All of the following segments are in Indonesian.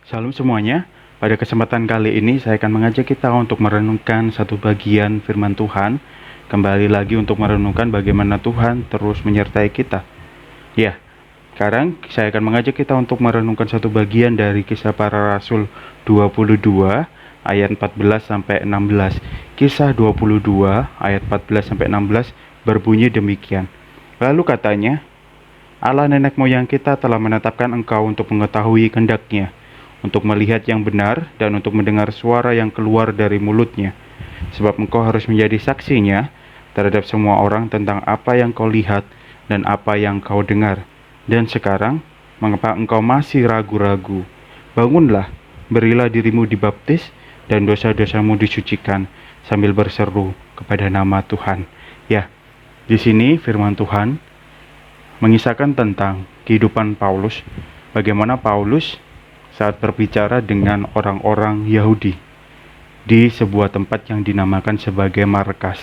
Shalom semuanya. Pada kesempatan kali ini saya akan mengajak kita untuk merenungkan satu bagian firman Tuhan. Kembali lagi untuk merenungkan bagaimana Tuhan terus menyertai kita. Ya, sekarang saya akan mengajak kita untuk merenungkan satu bagian dari Kisah Para Rasul 22 ayat 14 sampai 16. Kisah 22 ayat 14 sampai 16 berbunyi demikian. Lalu katanya, Allah nenek moyang kita telah menetapkan engkau untuk mengetahui kehendak-Nya, untuk melihat yang benar dan untuk mendengar suara yang keluar dari mulutnya. Sebab engkau harus menjadi saksinya terhadap semua orang tentang apa yang kau lihat dan apa yang kau dengar. Dan sekarang, mengapa engkau masih ragu-ragu? Bangunlah, berilah dirimu dibaptis, dan dosa-dosamu disucikan, sambil berseru kepada nama Tuhan. Ya, di sini firman Tuhan mengisahkan tentang kehidupan Paulus, bagaimana Paulus saat berbicara dengan orang-orang Yahudi di sebuah tempat yang dinamakan sebagai markas.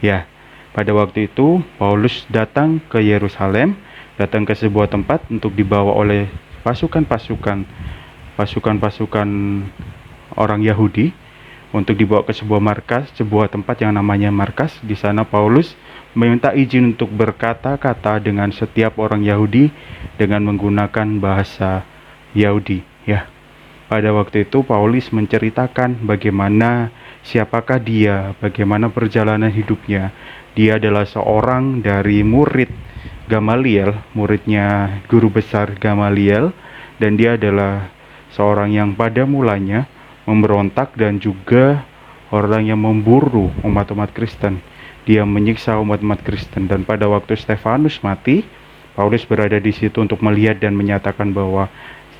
Ya, pada waktu itu Paulus datang ke Yerusalem, datang ke sebuah tempat untuk dibawa oleh pasukan-pasukan orang Yahudi untuk dibawa ke sebuah markas, sebuah tempat yang namanya markas. Di sana Paulus meminta izin untuk berkata-kata dengan setiap orang Yahudi dengan menggunakan bahasa Yahudi. Ya, pada waktu itu Paulus menceritakan bagaimana siapakah dia, bagaimana perjalanan hidupnya. Dia adalah seorang dari murid Gamaliel, muridnya guru besar Gamaliel, dan dia adalah seorang yang pada mulanya memberontak dan juga orang yang memburu umat-umat Kristen. Dia menyiksa umat-umat Kristen, dan pada waktu Stefanus mati, Paulus berada di situ untuk melihat dan menyatakan bahwa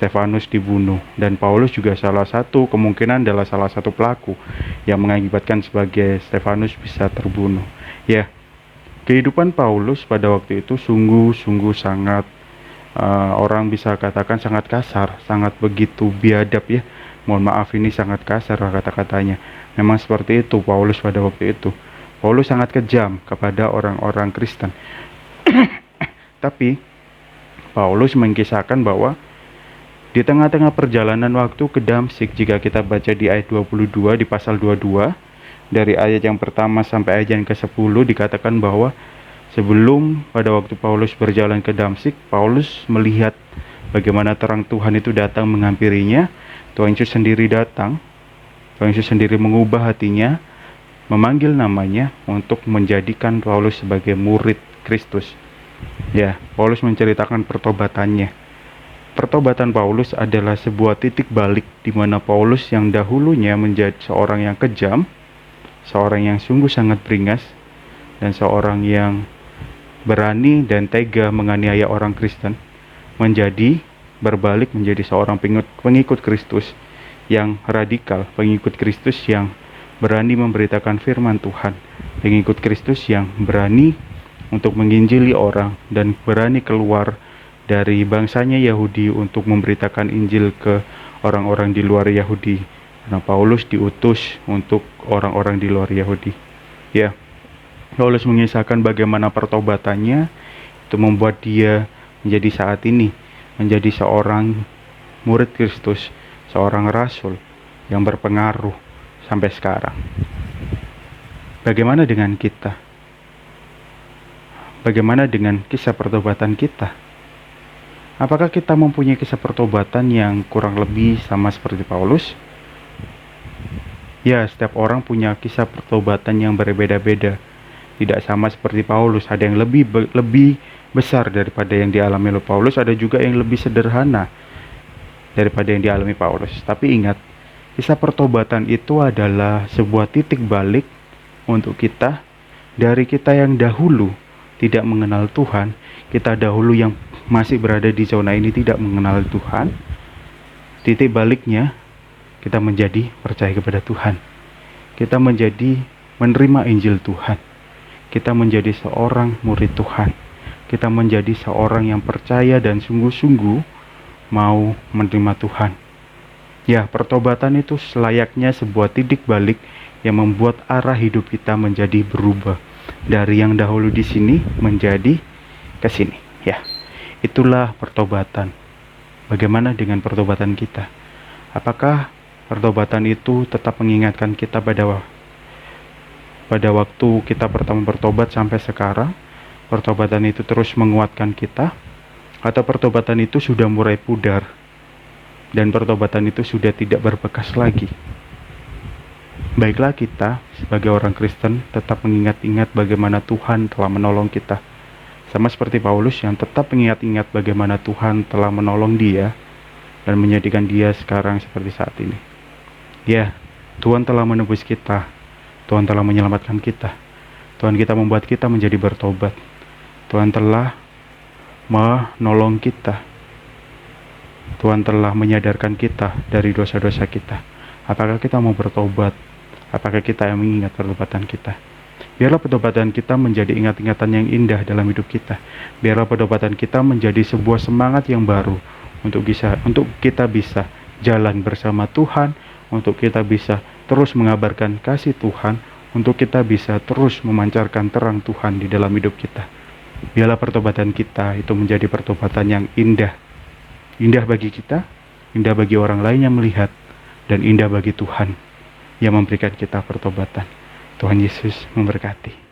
Stefanus dibunuh, dan Paulus juga kemungkinan adalah salah satu pelaku yang mengakibatkan sebagai Stefanus bisa terbunuh. Ya, kehidupan Paulus pada waktu itu sungguh sangat orang bisa katakan sangat kasar, sangat begitu biadab ya. Mohon maaf, ini sangat kasar kata-katanya. Memang seperti itu Paulus pada waktu itu. Paulus sangat kejam kepada orang-orang Kristen. Tapi Paulus mengisahkan bahwa di tengah-tengah perjalanan waktu ke Damsyik, jika kita baca di ayat 22, di pasal 22, dari ayat yang pertama sampai ayat yang ke-10 dikatakan bahwa sebelum pada waktu Paulus berjalan ke Damsyik, Paulus melihat bagaimana terang Tuhan itu datang menghampirinya. Tuhan Yesus sendiri datang, Tuhan Yesus sendiri mengubah hatinya, memanggil namanya untuk menjadikan Paulus sebagai murid Kristus. Ya, Paulus menceritakan pertobatannya. Pertobatan Paulus adalah sebuah titik balik di mana Paulus yang dahulunya menjadi seorang yang kejam, seorang yang sungguh sangat beringas, dan seorang yang berani dan tega menganiaya orang Kristen, berbalik menjadi seorang pengikut Kristus yang radikal, pengikut Kristus yang berani memberitakan firman Tuhan, pengikut Kristus yang berani untuk menginjili orang dan berani keluar dari bangsanya Yahudi untuk memberitakan Injil ke orang-orang di luar Yahudi. Karena Paulus diutus untuk orang-orang di luar Yahudi. Ya, Paulus mengisahkan bagaimana pertobatannya itu membuat dia menjadi saat ini menjadi seorang murid Kristus, seorang rasul yang berpengaruh sampai sekarang. Bagaimana dengan kita? Bagaimana dengan kisah pertobatan kita? Apakah kita mempunyai kisah pertobatan yang kurang lebih sama seperti Paulus? Ya, setiap orang punya kisah pertobatan yang berbeda-beda. Tidak sama seperti Paulus, ada yang lebih besar daripada yang dialami oleh Paulus, ada juga yang lebih sederhana daripada yang dialami Paulus. Tapi ingat, kisah pertobatan itu adalah sebuah titik balik untuk kita, dari kita yang dahulu tidak mengenal Tuhan, kita dahulu yang masih berada di zona ini tidak mengenal Tuhan. Titik baliknya, kita menjadi percaya kepada Tuhan. Kita menjadi menerima Injil Tuhan. Kita menjadi seorang murid Tuhan. Kita menjadi seorang yang percaya dan sungguh-sungguh mau menerima Tuhan. Ya, pertobatan itu selayaknya sebuah titik balik yang membuat arah hidup kita menjadi berubah. Dari yang dahulu di sini menjadi ke sini. Ya, itulah pertobatan. Bagaimana dengan pertobatan kita? Apakah pertobatan itu tetap mengingatkan kita pada waktu kita pertama bertobat sampai sekarang? Pertobatan itu terus menguatkan kita, atau pertobatan itu sudah mulai pudar dan pertobatan itu sudah tidak berbekas lagi? Baiklah kita sebagai orang Kristen tetap mengingat-ingat bagaimana Tuhan telah menolong kita. Sama seperti Paulus yang tetap mengingat-ingat bagaimana Tuhan telah menolong dia dan menjadikan dia sekarang seperti saat ini. Ya, Tuhan telah menebus kita. Tuhan telah menyelamatkan kita. Tuhan kita membuat kita menjadi bertobat. Tuhan telah menolong kita. Tuhan telah menyadarkan kita dari dosa-dosa kita. Apakah kita mau bertobat? Apakah kita yang mengingat pertobatan kita? Biarlah pertobatan kita menjadi ingat-ingatan yang indah dalam hidup kita. Biarlah pertobatan kita menjadi sebuah semangat yang baru untuk kita bisa jalan bersama Tuhan, untuk kita bisa terus mengabarkan kasih Tuhan, untuk kita bisa terus memancarkan terang Tuhan di dalam hidup kita. Biarlah pertobatan kita itu menjadi pertobatan yang indah. Indah bagi kita, indah bagi orang lain yang melihat, dan indah bagi Tuhan yang memberikan kita pertobatan. Tuhan Yesus memberkati.